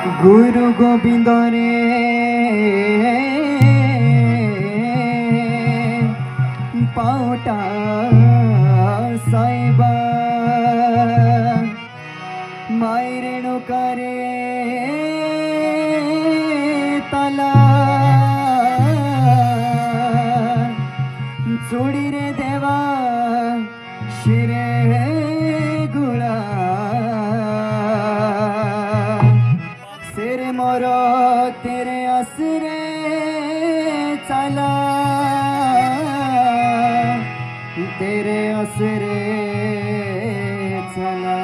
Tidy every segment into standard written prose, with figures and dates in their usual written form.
गुरु गोविंद रे पाउटा साइबा माई रेणुका रे तला चूड़ी रे देवा शिरे गुड़ा सिर मोरो तेरे असरे चला तेरे असरे चला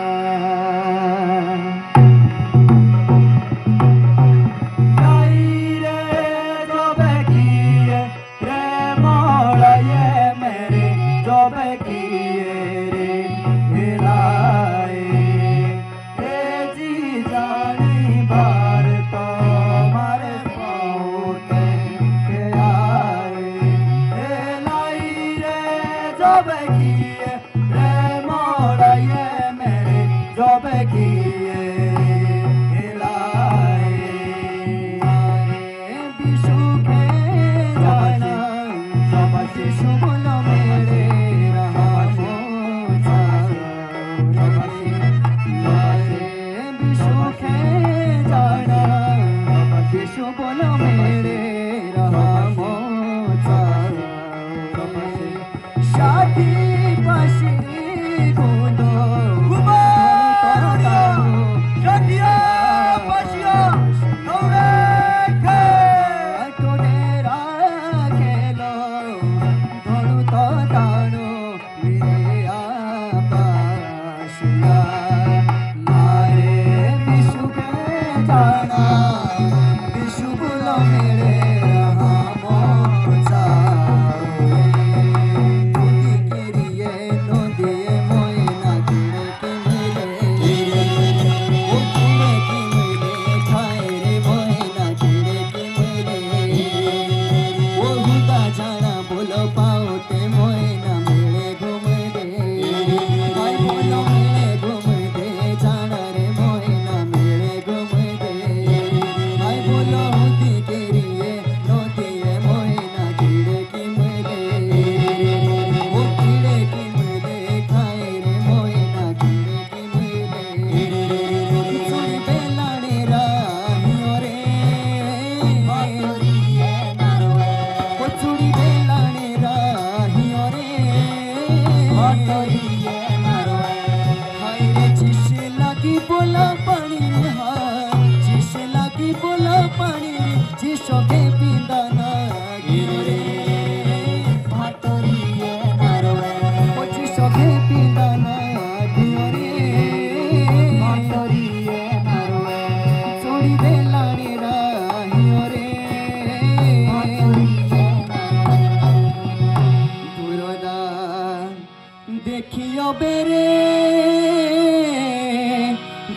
देखियो बेरे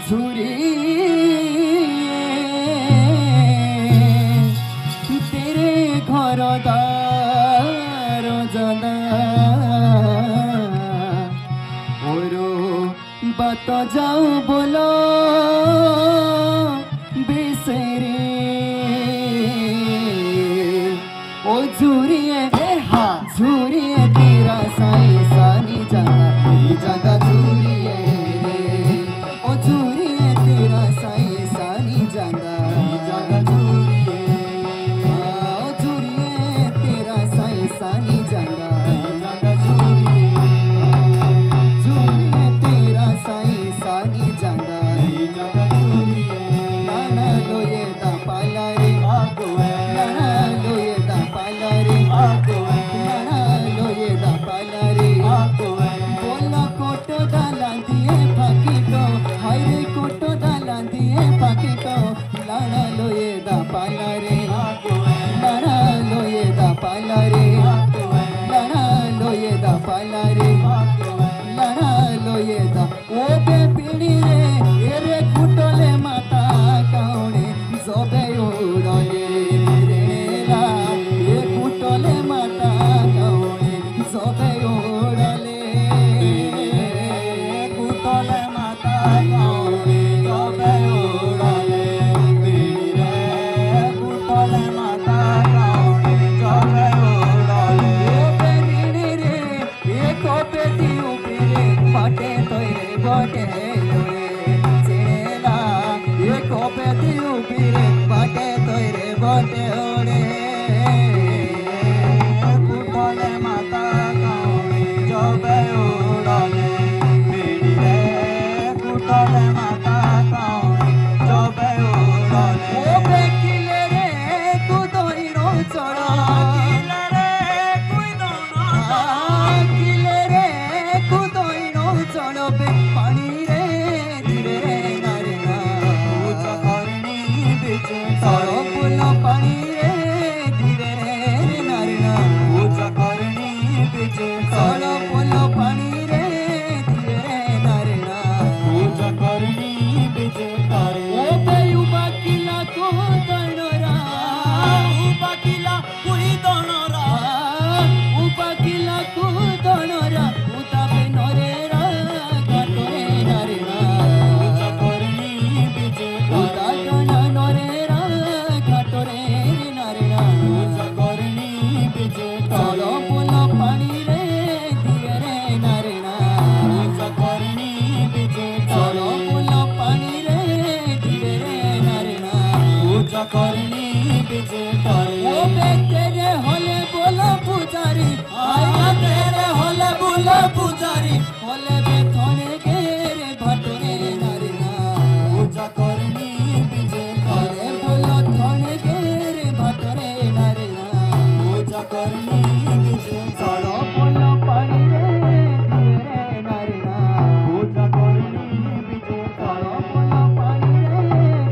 झुरी तेरे घर दार जना और बात जाऊ बोलो बेसरे ओ झुरिए झुरिए तेरा साई सानी जगह झुरिए रे ओ झुरिए तेरा साई सानी जगह झुरिए ओ झुरिए तेरा साई सानी जगह झुरिए तेरा साई सानी जगह झुरिए नाना लोये दा पाला रे नाना लोये दा पाला रे बाटे ओरे चेला ये कोपे दियो पीरे बाटे तोरे बाटे ओरे कुटले माता काउनी जबे उड़ाले बेड़ी रे कुटले माता काउनी जबे उड़ाले ओ बेकिले रे कुदोइरो चढ़ा पुजारी होले बेथने गेरे भटरे नारिना पूजा करनी बिजे करे बोलो थने गेरे भटरे नारिना पूजा करनी बिजे चलो बोलो पानी रे धीरे नारिना पूजा करनी बिजे चलो बोलो पानी रे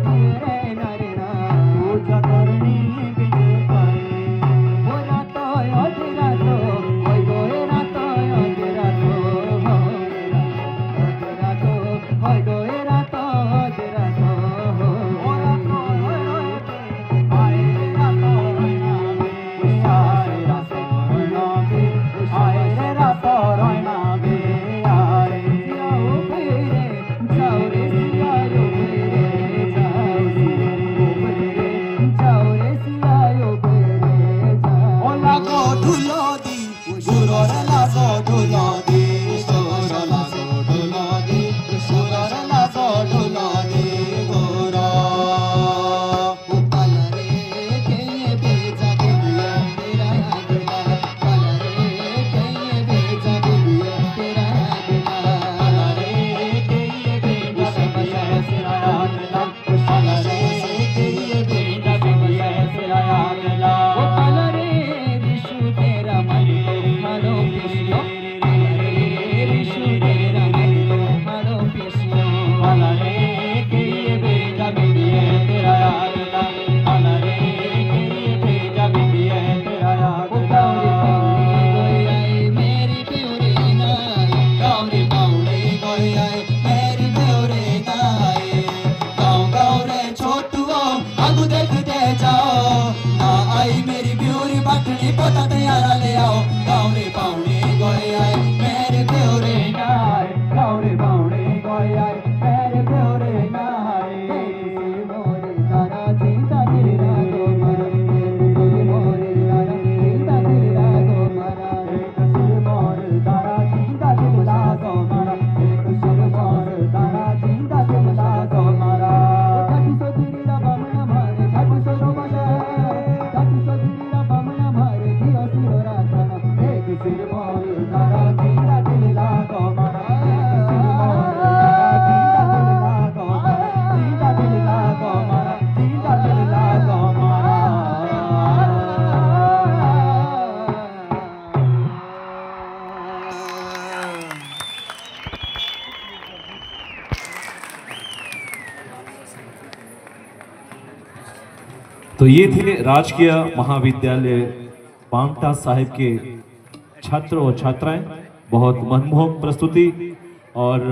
धीरे नारिना पूजा करनी बिजे करे बोरा तो अधेरा तो ओई गोरा तो अधेरा तो ये थे राजकीय महाविद्यालय पांवटा साहिब के छात्र और छात्राएं। बहुत मनमोहक प्रस्तुति और